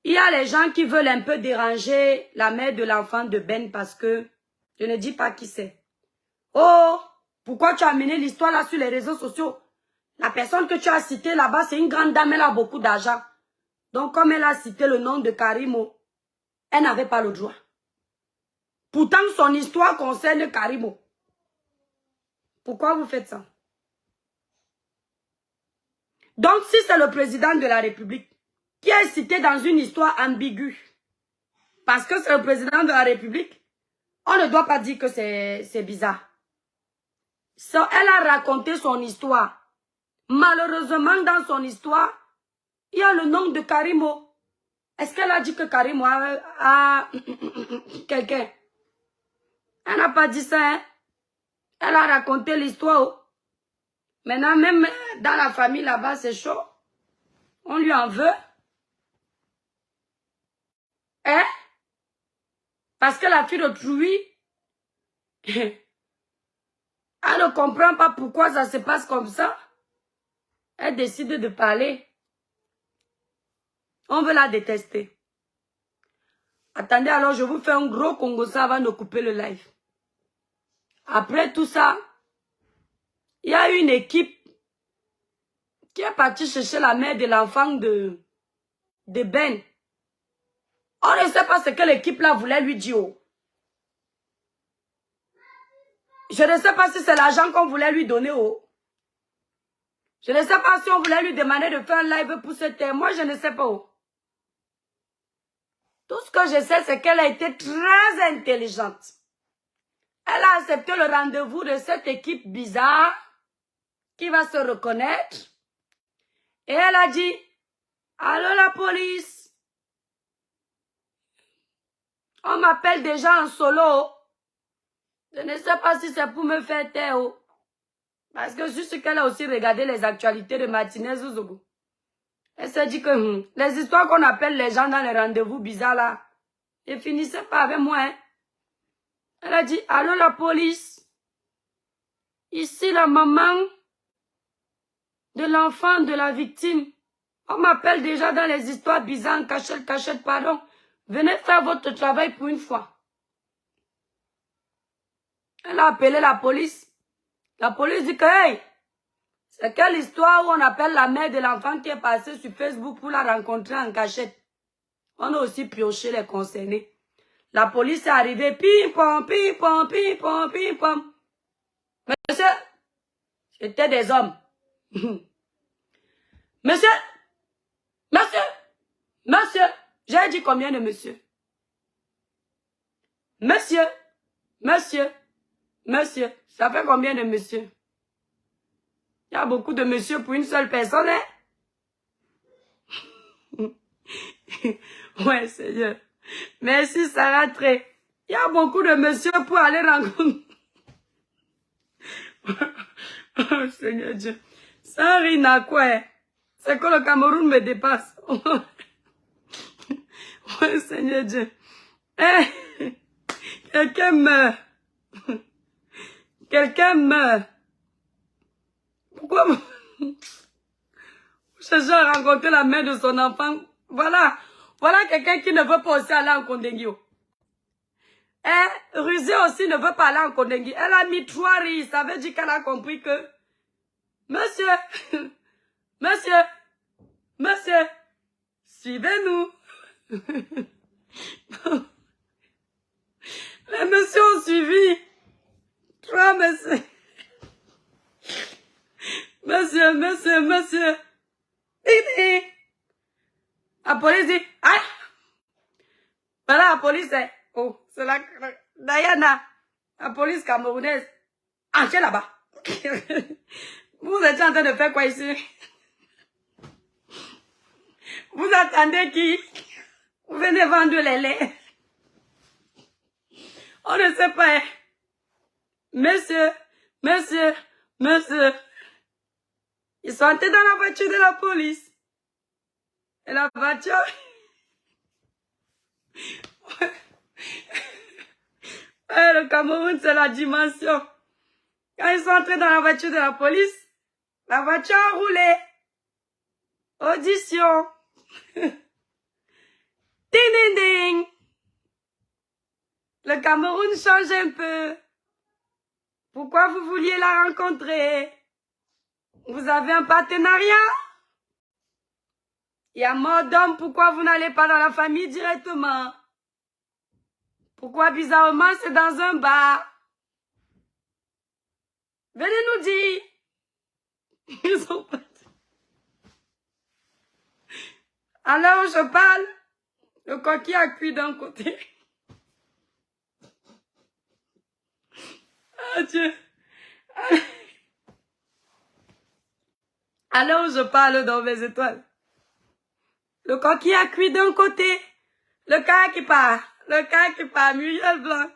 il y a les gens qui veulent un peu déranger la mère de l'enfant de Ben parce que je ne dis pas qui c'est. Oh, pourquoi tu as amené l'histoire là sur les réseaux sociaux? La personne que tu as citée là-bas, c'est une grande dame, elle a beaucoup d'argent. Donc, comme elle a cité le nom de Karimo, elle n'avait pas le droit. Pourtant, son histoire concerne Karimo. Pourquoi vous faites ça? Donc, si c'est le président de la République qui est cité dans une histoire ambiguë, parce que c'est le président de la République, on ne doit pas dire que c'est bizarre. Elle a raconté son histoire. Malheureusement, dans son histoire, il y a le nom de Karimo. Est-ce qu'elle a dit que Karimo a quelqu'un? Elle n'a pas dit ça, hein? Elle a raconté l'histoire. Maintenant, même dans la famille là-bas, c'est chaud. On lui en veut. Hein? Parce que la fille de Truy, elle ne comprend pas pourquoi ça se passe comme ça. Elle décide de parler. On veut la détester. Attendez, alors je vous fais un gros Congo ça avant de couper le live. Après tout ça, il y a une équipe qui est partie chercher la mère de l'enfant de Ben. On ne sait pas ce que l'équipe là voulait lui dire. Je ne sais pas si c'est l'argent qu'on voulait lui donner. Oh. Je ne sais pas si on voulait lui demander de faire un live pour ce thème. Moi, je ne sais pas. Oh. Tout ce que je sais, c'est qu'elle a été très intelligente. Elle a accepté le rendez-vous de cette équipe bizarre qui va se reconnaître. Et elle a dit, allô la police. On m'appelle déjà en solo. Je ne sais pas si c'est pour me faire taire. Parce que juste qu'elle a aussi regardé les actualités de Martinez Ouzougou. Elle s'est dit que les histoires qu'on appelle les gens dans les rendez-vous bizarres là, ne finissaient pas avec moi. Hein. Elle a dit, allô la police. Ici la maman de l'enfant de la victime. On m'appelle déjà dans les histoires bizarres, en cachette, pardon. Venez faire votre travail pour une fois. Elle a appelé la police. La police dit que, hey, c'est quelle histoire où on appelle la mère de l'enfant qui est passée sur Facebook pour la rencontrer en cachette. On a aussi pioché les concernés. La police est arrivée, pim-pom, pim-pom, pim-pom, pim-pom. Monsieur, c'était des hommes. Monsieur, j'ai dit combien de monsieur? Monsieur, ça fait combien de monsieur? Il y a beaucoup de monsieur pour une seule personne, hein? Ouais, Seigneur. Merci, Sarah Tré. Il y a beaucoup de monsieur pour aller rencontrer. Oh, Seigneur Dieu. Ça rien à quoi? C'est que le Cameroun me dépasse. Ouais, Seigneur Dieu. Eh, quelqu'un meurt. Quelqu'un meurt. Pourquoi vous cherchez à rencontrer la mère de son enfant? Voilà quelqu'un qui ne veut pas aussi aller en Kondengio. Rusé aussi ne veut pas aller en Kondengui. Elle a mis 3 riz. Ça veut dire qu'elle a compris que monsieur, suivez-nous. Les messieurs ont suivi. 3 messieurs. Monsieur. La police dit, ah! Voilà la police, oh, c'est la Diana, la police camerounaise. Entrez là-bas. Vous êtes en train de faire quoi ici? Vous attendez qui? Vous venez vendre les laits. On ne sait pas. Monsieur. Ils sont entrés dans la voiture de la police. Et la voiture... le Cameroun, c'est la dimension. Quand ils sont entrés dans la voiture de la police, la voiture a roulé. Audition. Ding, ding, ding. Le Cameroun change un peu. Pourquoi vous vouliez la rencontrer? Vous avez un partenariat? Il y a mort d'homme, pourquoi vous n'allez pas dans la famille directement? Pourquoi bizarrement c'est dans un bar? Venez nous dire. Ils sont pas... À l'heure où je parle, le coquille a cuit d'un côté. Ah Dieu. À l'heure où je parle dans mes étoiles, le coquille a cuit d'un côté. Le cas qui part, Muriel Blanc.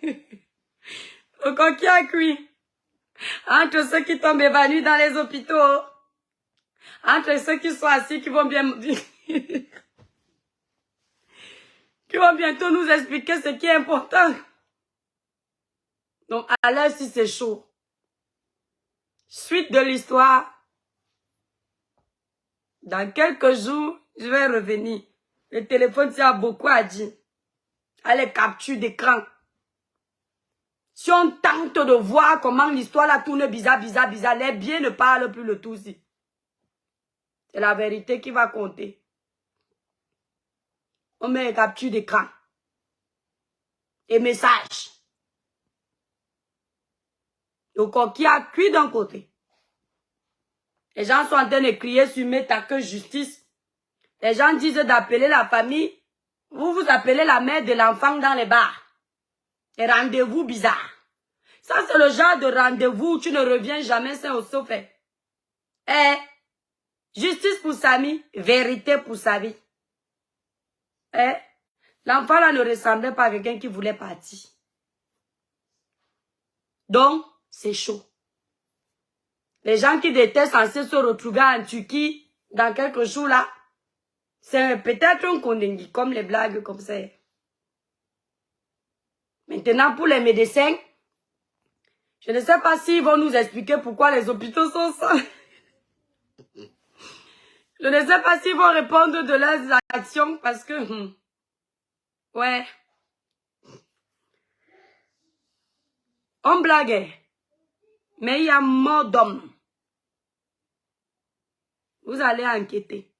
Le coquille a cuit. Entre ceux qui tombent évanouis dans les hôpitaux, entre ceux qui sont assis, qui vont bientôt nous expliquer ce qui est important. Donc, à l'heure si c'est chaud. Suite de l'histoire. Dans quelques jours, je vais revenir. Le téléphone, ça a beaucoup à dire. Allez, capture d'écran. Si on tente de voir comment l'histoire la tourne bizarre, les biens ne parlent plus le tout aussi. C'est la vérité qui va compter. On met une capture d'écran. et message. Le coquille a cuit d'un côté. Les gens sont en train de crier sur Meta que justice. Les gens disent d'appeler la famille. Vous vous appelez la mère de l'enfant dans les bars. Et rendez-vous bizarres. Ça, c'est le genre de rendez-vous où tu ne reviens jamais sain au sauf. Justice pour Samy, vérité pour sa vie. L'enfant là ne ressemblait pas à quelqu'un qui voulait partir. Donc, c'est chaud. Les gens qui étaient censés se retrouver en Turquie dans quelques jours là, c'est peut-être un condengui, comme les blagues comme ça. Maintenant, pour les médecins, je ne sais pas s'ils vont nous expliquer pourquoi les hôpitaux sont sales. Je ne sais pas s'ils vont répondre de leurs actions parce que... ouais. On blague. Mais il y a mort d'hommes. Vous allez enquêter.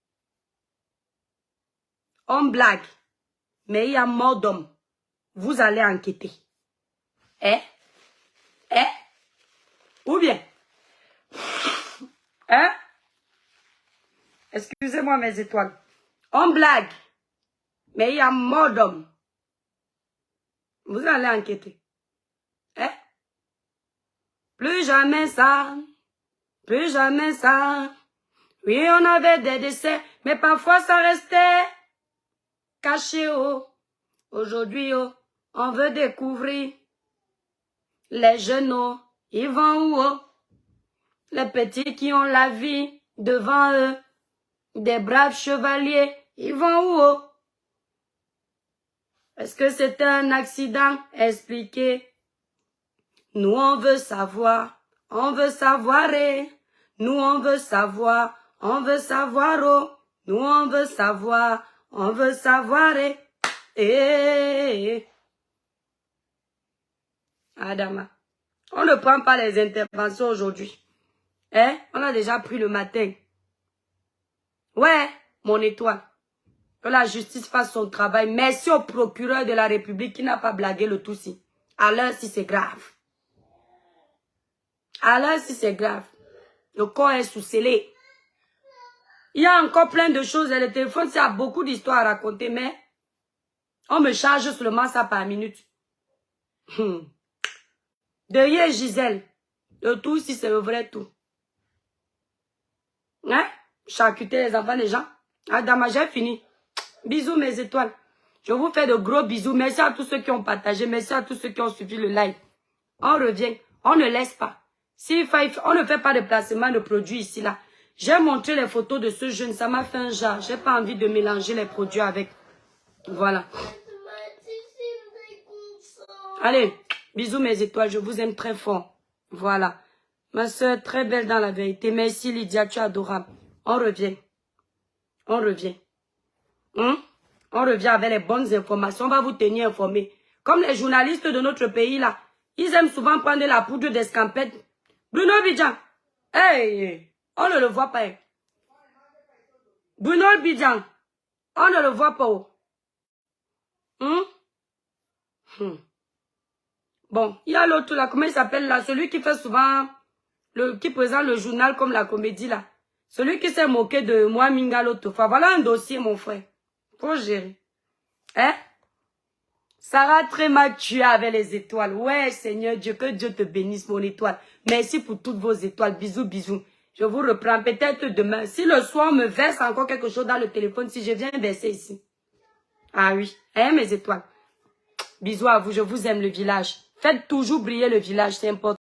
On blague. Mais il y a mort d'hommes. Vous allez enquêter. Ou bien? Excusez-moi mes étoiles. On blague. Mais il y a mort d'hommes. Vous allez enquêter. Plus jamais ça. Plus jamais ça. Oui, on avait des décès, mais parfois ça restait caché. Aujourd'hui, on veut découvrir les jeunes. Ils vont où? Les petits qui ont la vie devant eux. Des braves chevaliers. Ils vont où? Est-ce que c'est un accident? Expliquez. Nous, on veut savoir. On veut savoir. Nous, on veut savoir. On veut savoir. Nous, on veut savoir. On veut savoir. Adama. On ne prend pas les interventions aujourd'hui. On a déjà pris le matin. Ouais, mon étoile. Que la justice fasse son travail. Merci au procureur de la République qui n'a pas blagué le tout-ci. Alors si c'est grave. Alors si c'est grave. Le corps est sous-scellé. Il y a encore plein de choses. Et le téléphone, ça a beaucoup d'histoires à raconter. Mais on me charge seulement ça par minute. Derrière Gisèle. Le tout si c'est le vrai tout. Charcuter les enfants des gens. Adama, j'ai fini. Bisous mes étoiles. Je vous fais de gros bisous. Merci à tous ceux qui ont partagé. Merci à tous ceux qui ont suivi le live. On revient. On ne laisse pas. On ne fait pas de placement de produits ici là. J'ai montré les photos de ce jeune. Ça m'a fait un genre. J'ai pas envie de mélanger les produits avec. Voilà. Allez. Bisous mes étoiles. Je vous aime très fort. Voilà. Ma soeur, très belle dans la vérité. Merci Lydia, tu es adorable. On revient. On revient. On revient avec les bonnes informations. On va vous tenir informés. Comme les journalistes de notre pays là, ils aiment souvent prendre la poudre d'escampette. Bruno Bidjan. Hey, on ne le voit pas. Bruno Bidjan. On ne le voit pas. Bon, il y a l'autre là, comment il s'appelle là? Celui qui fait souvent, qui présente le journal comme la comédie là. Celui qui s'est moqué de moi, Minga l'autre fois. Voilà un dossier, mon frère. Faut gérer. Sarah très mal tuée avec les étoiles. Ouais, Seigneur Dieu, que Dieu te bénisse, mon étoile. Merci pour toutes vos étoiles. Bisous, bisous. Je vous reprends peut-être demain. Si le soir on me verse encore quelque chose dans le téléphone, si je viens verser ici. Ah oui. Mes étoiles. Bisous à vous, je vous aime le village. Faites toujours briller le village, c'est important.